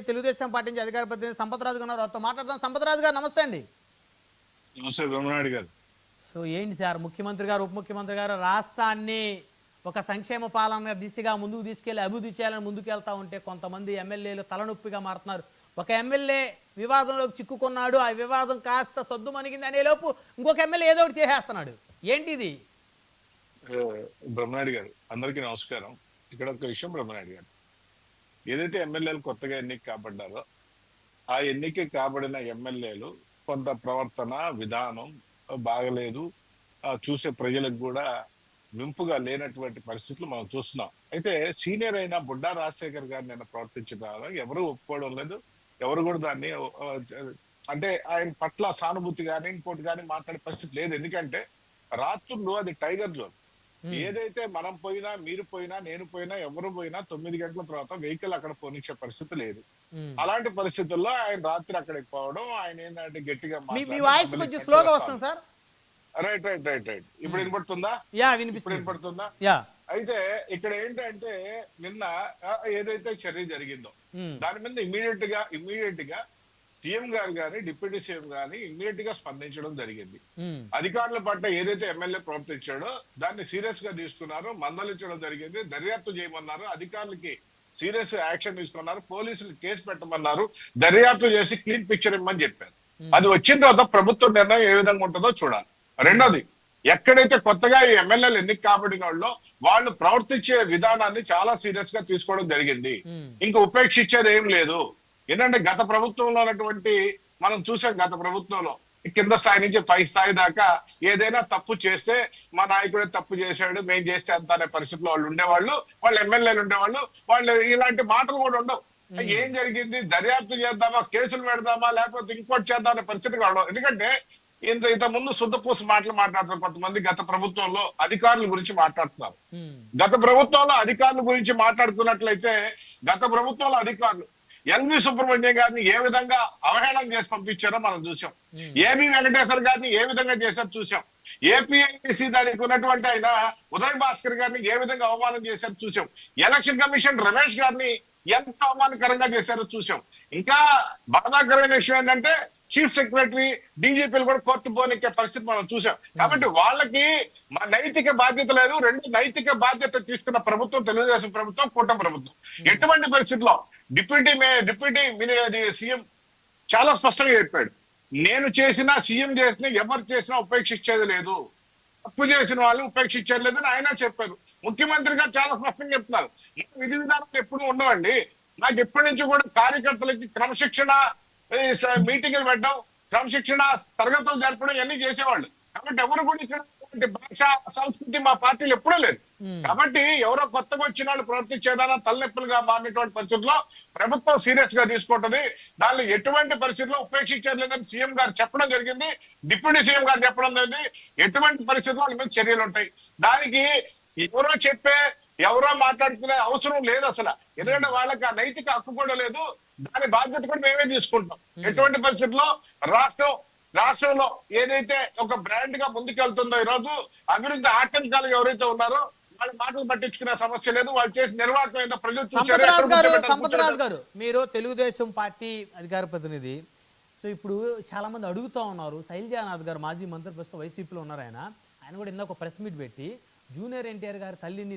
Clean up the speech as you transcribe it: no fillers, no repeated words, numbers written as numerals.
Telugu Desam party నుంచి అధికార ప్రతినిధి సంపత్రాజు గారు వారితో మాట్లాడదాం. సంపత్రాజు గారు నమస్తే అండి. నమస్తే బ్రహ్మనాయుడు గారు. సో ఏంటి సార్, ముఖ్యమంత్రి గారు ఉప ముఖ్యమంత్రి గారు రాష్ట్రాన్ని ఒక సంక్షేమ పాలన దిశగా ముందుకు తీసుకెళ్లి అభివృద్ధి చేయాలని ముందుకెళ్తా ఉంటే కొంతమంది ఎమ్మెల్యేలు తలనొప్పిగా మారుతున్నారు. ఒక ఎమ్మెల్యే వివాదంలోకి చిక్కుకున్నాడు, ఆ వివాదం కాస్త సద్దుమణిగింది అనే లోపు ఇంకొక ఎమ్మెల్యే ఏదో ఒకటి చేసేస్తున్నాడు. ఏంటిది? బ్రహ్మనాయుడు గారు, అందరికీ నమస్కారం. ఇక్కడ ఒక విషయం బ్రహ్మనాయుడు గారు, ఏదైతే ఎమ్మెల్యేలు కొత్తగా ఎన్నిక కాబడ్డారో ఆ ఎన్నిక కాబడిన ఎమ్మెల్యేలు కొంత ప్రవర్తన విధానం బాగలేదు, చూసే ప్రజలకు కూడా వింపుగా లేనటువంటి పరిస్థితులు మనం చూస్తున్నాం. అయితే సీనియర్ అయిన బుడ్డా రాజశేఖర్ గారు నిన్న ప్రవర్తించడం ఎవరు ఒప్పుకోవడం లేదు. ఎవరు కూడా దాన్ని అంటే ఆయన పట్ల సానుభూతి కానీ ఇంకోటి కానీ మాట్లాడే పరిస్థితి లేదు. ఎందుకంటే రాత్రులు అది టైగర్ జోన్. ఏదైతే మనం పోయినా, మీరు పోయినా, నేను పోయినా, ఎవరు పోయినా 9 గంటల తర్వాత వెహికల్ అక్కడ పోనిచ్చే పరిస్థితి లేదు. అలాంటి పరిస్థితుల్లో ఆయన రాత్రి అక్కడికి పోవడం, ఆయన ఏంటంటే గట్టిగా రైట్ రైట్ రైట్ రైట్ ఇప్పుడు వినపడుతుందా? ఇప్పుడు వినపడుతుందా? అయితే ఇక్కడ ఏంటంటే నిన్న ఏదైతే చర్య జరిగిందో దాని మీద ఇమీడియట్ గా సీఎం గారు కానీ డిప్యూటీ సీఎం గాని ఇమ్మీడియట్ గా స్పందించడం జరిగింది. అధికారుల పట్ల ఏదైతే ఎమ్మెల్యే ప్రవర్తించాడో దాన్ని సీరియస్ గా తీసుకున్నారు, మందలించడం జరిగింది, దర్యాప్తు చేయమన్నారు, అధికారులకి సీరియస్ యాక్షన్ తీసుకున్నారు, పోలీసులు కేసు పెట్టమన్నారు, దర్యాప్తు చేసి క్లీన్ పిక్చర్ ఇమ్మని చెప్పారు. అది వచ్చిన తర్వాత ప్రభుత్వ నిర్ణయం ఏ విధంగా ఉంటుందో చూడాలి. రెండోది, ఎక్కడైతే కొత్తగా ఈ ఎమ్మెల్యేలు ఎన్నిక కాబడిన వాళ్ళు ప్రవర్తించే విధానాన్ని చాలా సీరియస్ గా తీసుకోవడం జరిగింది. ఇంకా ఉపేక్షించేది ఏం లేదు. ఏంటంటే గత ప్రభుత్వంలో ఉన్నటువంటి మనం చూసాం, గత ప్రభుత్వంలో కింద స్థాయి నుంచి పై స్థాయి దాకా ఏదైనా తప్పు చేస్తే మా నాయకుడే తప్పు చేశాడు, మేము చేస్తే అంత అనే పరిస్థితిలో వాళ్ళు ఉండేవాళ్ళు, వాళ్ళు ఎమ్మెల్యేలు ఉండేవాళ్ళు. వాళ్ళు ఇలాంటి మాటలు కూడా ఉండవు. ఏం జరిగింది, దర్యాప్తు చేద్దామా, కేసులు పెడదామా, లేకపోతే ఇంకోటి చేద్దాం అనే పరిస్థితి ఉండవు. ఎందుకంటే ఇంత ముందు శుద్ధపూస మాటలు మాట్లాడుతున్నారు కొంతమంది. గత ప్రభుత్వంలో అధికారుల గురించి మాట్లాడుతున్నారు. గత ప్రభుత్వంలో అధికారుల గురించి మాట్లాడుతున్నట్లయితే గత ప్రభుత్వంలో అధికారులు ఎల్వి సుబ్రహ్మణ్యం గారిని ఏ విధంగా అవహేళన చేసి పంపించారో మనం చూసాం. ఏబి వెంకటేశ్వర్ గారిని ఏ విధంగా చేశారో చూసాం. ఏపీఐసి దానికి ఉన్నటువంటి ఆయన ఉదయ్ భాస్కర్ గారిని ఏ విధంగా అవమానం చేశారో చూసాం. ఎలక్షన్ కమిషన్ రమేష్ గారిని ఎంత అవమానకరంగా చేశారో చూసాం. ఇంకా బాధాకరమైన విషయం ఏంటంటే చీఫ్ సెక్రటరీ, డీజీపీలు కూడా కోర్టు పోనికే పరిస్థితి మనం చూసాం. కాబట్టి వాళ్ళకి నైతిక బాధ్యత లేదు. రెండు నైతిక బాధ్యత తీసుకున్న ప్రభుత్వం తెలుగుదేశం ప్రభుత్వం, కూటమి ప్రభుత్వం. ఎటువంటి పరిస్థితుల్లో డిప్యూటీ సీఎం చాలా స్పష్టంగా చెప్పాడు, నేను చేసినా సీఎం చేసినా ఎవరు చేసినా ఉపేక్షించేది లేదు, తప్పు చేసిన వాళ్ళు ఉపేక్షించేది లేదని ఆయన చెప్పారు. ముఖ్యమంత్రిగా చాలా స్పష్టంగా చెప్తున్నారు, విధి విధానాలు ఎప్పుడు ఉండవండి. నాకు ఎప్పటి నుంచి కూడా కార్యకర్తలకి క్రమశిక్షణ మీటింగ్లు పెట్టడం, క్రమశిక్షణ తరగతులు జరపడం ఇవన్నీ చేసేవాళ్ళు. కాబట్టి ఎవరు కూడా ఇక్కడ భాష సంస్కృతి మా పార్టీలు ఎప్పుడూ లేదు. కాబట్టి ఎవరో కొత్తగా వచ్చిన వాళ్ళు ప్రవర్తించేదానా తలనొప్పులుగా మారినటువంటి పరిస్థితుల్లో ప్రభుత్వం సీరియస్ గా తీసుకుంటది. దానిలో ఎటువంటి పరిస్థితుల్లో ఉపేక్షించేది లేదని సీఎం గారు చెప్పడం జరిగింది, డిప్యూటీ సీఎం గారు చెప్పడం జరిగింది. ఎటువంటి పరిస్థితుల్లో వాళ్ళ మీద చర్యలు ఉంటాయి. దానికి ఎవరో మాట్లాడుకునే అవసరం లేదు అసలు. ఎందుకంటే వాళ్ళకి ఆ నైతిక హక్కు కూడా లేదు. దాని బాధ్యత కూడా మేమే తీసుకుంటాం. ఎటువంటి పరిస్థితుల్లో రాష్ట్రంలో ఏదైతే ఒక బ్రాండ్ గా ముందుకెళ్తుందో ఈ రోజు అభివృద్ధి ఆటంకాలు ఎవరైతే ఉన్నారో వాళ్ళ మాటలు పట్టించుకునే సమస్య లేదు. వాళ్ళు చేసిన నిర్వాహకం ఏందో ప్రజలు చూశారు. సంపత్రాజు గారు, మీరు తెలుగుదేశం పార్టీ అధికార ప్రతినిధి. సో ఇప్పుడు చాలా మంది అడుగుతా ఉన్నారు, శైలజానాథ్ గారు మాజీ మంత్రి, ప్రస్తుతం వైసీపీలో ఉన్నారు. ఆయన కూడా ఇందాక ఒక ప్రెస్ మీట్ పెట్టి జూనియర్ ఎన్టీఆర్ గారి తల్లిని